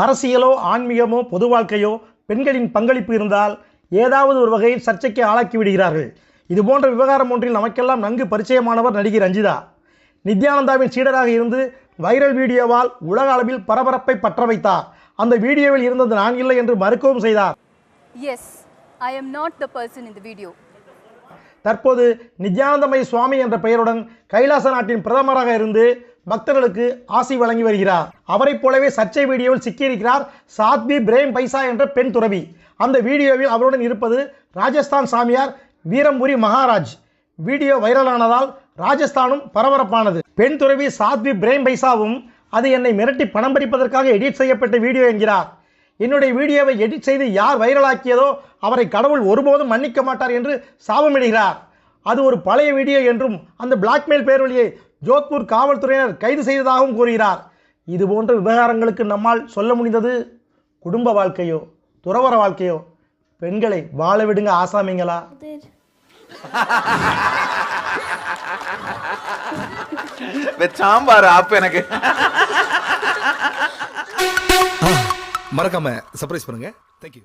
அரசியலோ ஆன்மீகமோ பொது வாழ்க்கையோ பெண்களின் பங்களிப்பு இருந்தால் ஏதாவது ஒரு வகையில் சர்ச்சைக்கு ஆளாக்கி விடுகிறார்கள். இதுபோன்ற விவகாரம் ஒன்றில் நமக்கெல்லாம் நன்கு பரிச்சயமானவர் நடிகை ரஞ்சிதா. நித்யானந்தாவின் சீடராக இருந்து வைரல் வீடியோவால் உலக அளவில் பரபரப்பை பற்ற வைத்தார். அந்த வீடியோவில் இருந்தது நான் இல்லை என்று மறுக்கவும் செய்தார். Yes, I am not the person in the video. தற்போது நித்யானந்தமய சுவாமி என்ற பெயருடன் கைலாச நாட்டின் பிரதமராக இருந்து பக்தர்களுக்கு ஆசி வழங்கி வருகிறார். அவரைப் போலவே சர்ச்சை வீடியோவில் சிக்கியிருக்கிறார் சாத்வி பிரேம் பைசா என்ற பெண் துறவி. அந்த வீடியோவில் அவருடன் இருப்பது ராஜஸ்தான் சாமியார் வீரம்புரி மகாராஜ். வீடியோ வைரலானதால் ராஜஸ்தானும் பரபரப்பானது. பெண் துறவி சாத்வி பிரேம் பைசாவும் அது என்னை மிரட்டி பணம் பறிப்பதற்காக எடிட் செய்யப்பட்ட வீடியோ என்கிறார். என்னுடைய வீடியோவை எடிட் செய்து யார் வைரலாக்கியதோ அவரை கடவுள் ஒருபோதும் மன்னிக்க மாட்டார் என்று சாபமிடுகிறார். அது ஒரு பழைய வீடியோ என்றும் அந்த பிளாக்மெயில் பேரொழியை ஜோத்பூர் காவல்துறையினர் கைது செய்ததாகவும் கூறுகிறார். இதுபோன்ற விவகாரங்களுக்கு நம்மால் சொல்ல முடிந்தது குடும்ப வாழ்க்கையோ துறவற வாழ்க்கையோ. பெண்களை வாழ விடுங்க ஆசாமிங்களா. சாம்பார் ஆப் எனக்கு மறக்காம சர்ப்ரைஸ் பண்ணுங்க. தேங்க்யூ.